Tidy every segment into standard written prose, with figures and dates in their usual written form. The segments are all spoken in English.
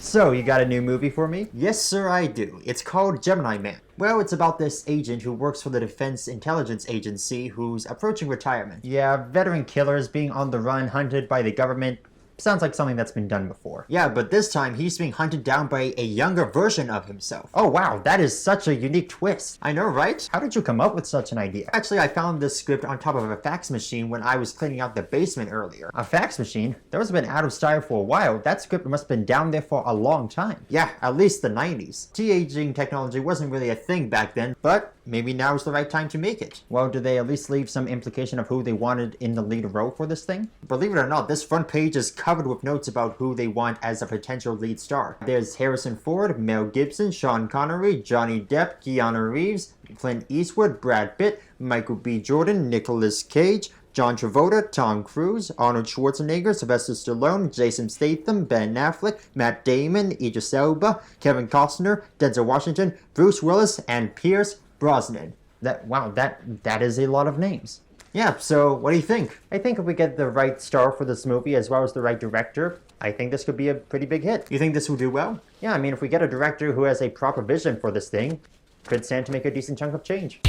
So, you got a new movie for me? Yes, sir, I do. It's called Gemini Man. Well, it's about this agent who works for the Defense Intelligence Agency who's approaching retirement. Yeah, veteran killers being on the run, hunted by the government. Sounds like something that's been done before. Yeah, but this time he's being hunted down by a younger version of himself. Oh wow, that is such a unique twist. I know, right? How did you come up with such an idea? Actually, I found this script on top of a fax machine when I was cleaning out the basement earlier. A fax machine? Those have been out of style for a while. That script must have been down there for a long time. Yeah, at least the 90s. De-aging technology wasn't really a thing back then, but maybe now is the right time to make it. Well, did they at least leave some implication of who they wanted in the lead role for this thing? Believe it or not, this front page is covered with notes about who they want as a potential lead star. There's Harrison Ford, Mel Gibson, Sean Connery, Johnny Depp, Keanu Reeves, Clint Eastwood, Brad Pitt, Michael B. Jordan, Nicolas Cage, John Travolta, Tom Cruise, Arnold Schwarzenegger, Sylvester Stallone, Jason Statham, Ben Affleck, Matt Damon, Idris Elba, Kevin Costner, Denzel Washington, Bruce Willis, and Pierce Brosnan. That is a lot of names. Yeah, so what do you think? I think if we get the right star for this movie as well as the right director, I think this could be a pretty big hit. You think this will do well? Yeah, I mean, if we get a director who has a proper vision for this thing, could stand to make a decent chunk of change.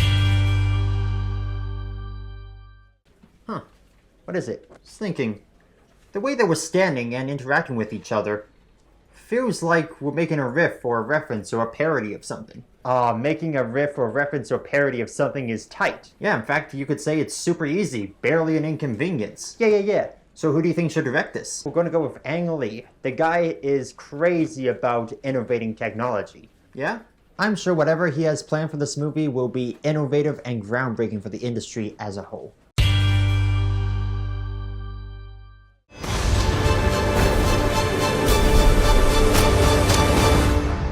Huh. What is it? Just thinking. The way they were standing and interacting with each other feels like we're making a riff or a reference or a parody of something. Making a riff or reference or parody of something is tight. Yeah, in fact, you could say it's super easy, barely an inconvenience. Yeah. So who do you think should direct this? We're going to go with Ang Lee. The guy is crazy about innovating technology. Yeah? I'm sure whatever he has planned for this movie will be innovative and groundbreaking for the industry as a whole.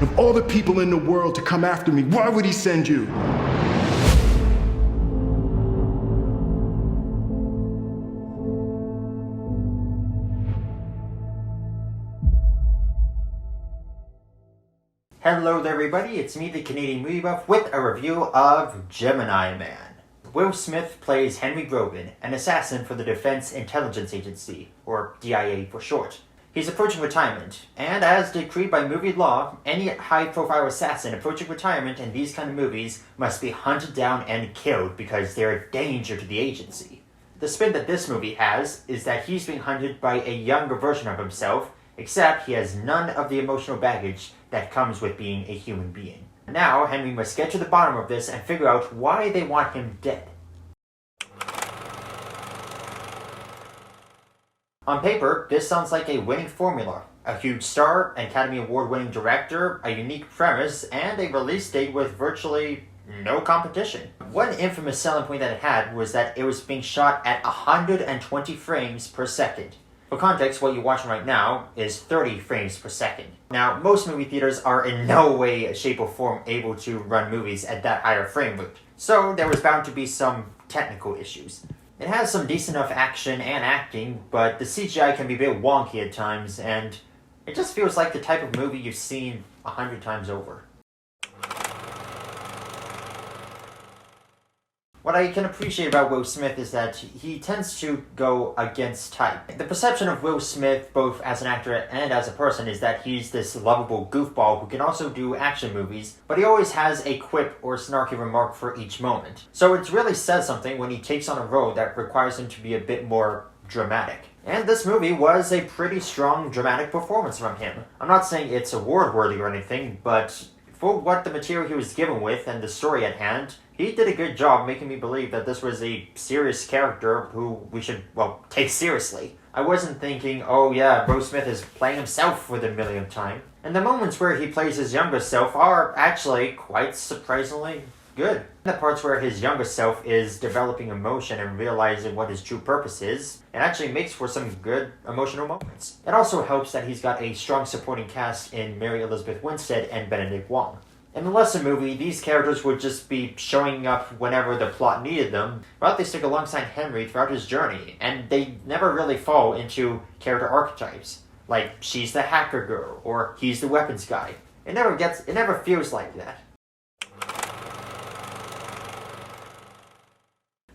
Of all the people in the world to come after me, why would he send you? Hello there everybody, it's me the Canadian Movie Buff with a review of Gemini Man. Will Smith plays Henry Grogan, an assassin for the Defense Intelligence Agency, or DIA for short. He's approaching retirement, and as decreed by movie law, any high-profile assassin approaching retirement in these kind of movies must be hunted down and killed because they're a danger to the agency. The spin that this movie has is that he's being hunted by a younger version of himself, except he has none of the emotional baggage that comes with being a human being. Now, Henry must get to the bottom of this and figure out why they want him dead. On paper, this sounds like a winning formula. A huge star, an Academy Award-winning director, a unique premise, and a release date with virtually no competition. One infamous selling point that it had was that it was being shot at 120 frames per second. For context, what you're watching right now is 30 frames per second. Now, most movie theaters are in no way, shape, or form able to run movies at that higher frame rate. So there was bound to be some technical issues. It has some decent enough action and acting, but the CGI can be a bit wonky at times, and it just feels like the type of movie you've seen 100 times over. What I can appreciate about Will Smith is that he tends to go against type. The perception of Will Smith, both as an actor and as a person, is that he's this lovable goofball who can also do action movies, but he always has a quip or snarky remark for each moment. So it really says something when he takes on a role that requires him to be a bit more dramatic. And this movie was a pretty strong dramatic performance from him. I'm not saying it's award-worthy or anything, but for what the material he was given with and the story at hand, he did a good job making me believe that this was a serious character who we should, take seriously. I wasn't thinking, oh yeah, Will Smith is playing himself for the millionth time. And the moments where he plays his younger self are actually quite surprisingly good. The parts where his younger self is developing emotion and realizing what his true purpose is, it actually makes for some good emotional moments. It also helps that he's got a strong supporting cast in Mary Elizabeth Winstead and Benedict Wong. In the lesser movie, these characters would just be showing up whenever the plot needed them, but they stick alongside Henry throughout his journey, and they never really fall into character archetypes, like she's the hacker girl, or he's the weapons guy. It never feels like that.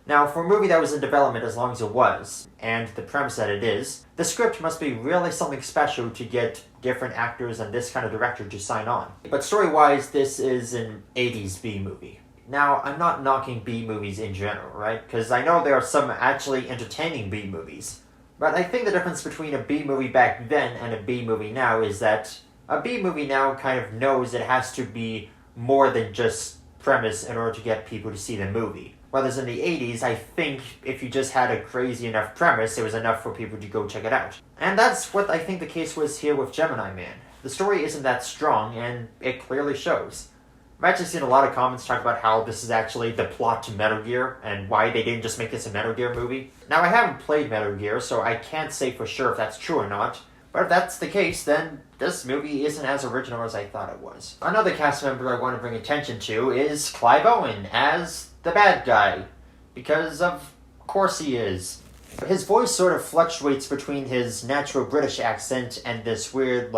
Now, for a movie that was in development as long as it was, and the premise that it is, the script must be really something special to get different actors and this kind of director to sign on. But story-wise, this is an 80s B-movie. Now, I'm not knocking B-movies in general, right? Because I know there are some actually entertaining B-movies. But I think the difference between a B-movie back then and a B-movie now is that a B-movie now kind of knows it has to be more than just premise in order to get people to see the movie. Whereas in the 80s, I think if you just had a crazy enough premise, it was enough for people to go check it out. And that's what I think the case was here with Gemini Man. The story isn't that strong, and it clearly shows. I've actually seen a lot of comments talk about how this is actually the plot to Metal Gear, and why they didn't just make this a Metal Gear movie. Now, I haven't played Metal Gear, so I can't say for sure if that's true or not, but if that's the case, then this movie isn't as original as I thought it was. Another cast member I want to bring attention to is Clive Owen as the bad guy, because of course he is. His voice sort of fluctuates between his natural British accent and this weird,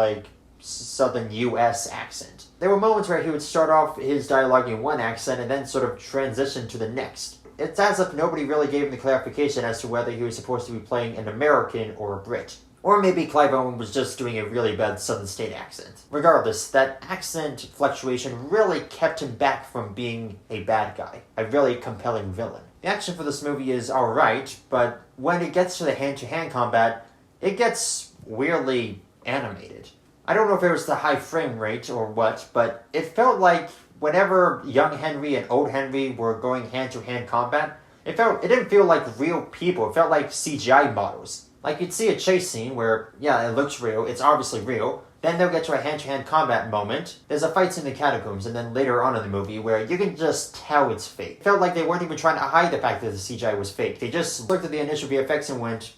southern US accent. There were moments where he would start off his dialogue in one accent and then sort of transition to the next. It's as if nobody really gave him the clarification as to whether he was supposed to be playing an American or a Brit. Or maybe Clive Owen was just doing a really bad Southern State accent. Regardless, that accent fluctuation really kept him back from being a bad guy, a really compelling villain. The action for this movie is alright, but when it gets to the hand-to-hand combat, it gets weirdly animated. I don't know if it was the high frame rate or what, but it felt like whenever young Henry and old Henry were going hand-to-hand combat, it didn't feel like real people, it felt like CGI models. Like, you'd see a chase scene where, yeah, it looks real, it's obviously real, then they'll get to a hand-to-hand combat moment, there's a fight scene in the catacombs, and then later on in the movie where you can just tell it's fake. It felt like they weren't even trying to hide the fact that the CGI was fake. They just looked at the initial VFX and went,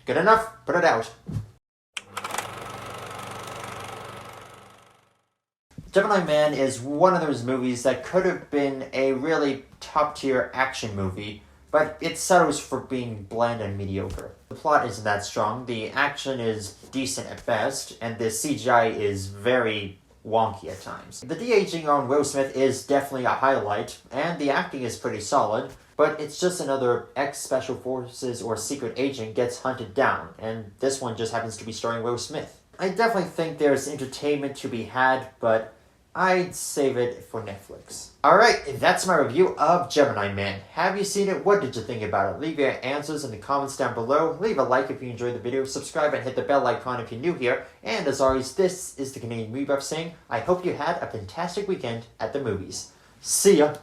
good enough, put it out. Gemini Man is one of those movies that could have been a really top-tier action movie, but it settles for being bland and mediocre. The plot isn't that strong, the action is decent at best, and the CGI is very wonky at times. The de-aging on Will Smith is definitely a highlight, and the acting is pretty solid, but it's just another ex-Special Forces or secret agent gets hunted down, and this one just happens to be starring Will Smith. I definitely think there's entertainment to be had, but I'd save it for Netflix. Alright, that's my review of Gemini Man. Have you seen it? What did you think about it? Leave your answers in the comments down below. Leave a like if you enjoyed the video. Subscribe and hit the bell icon if you're new here. And as always, this is the Canadian Movie Buff saying, I hope you had a fantastic weekend at the movies. See ya!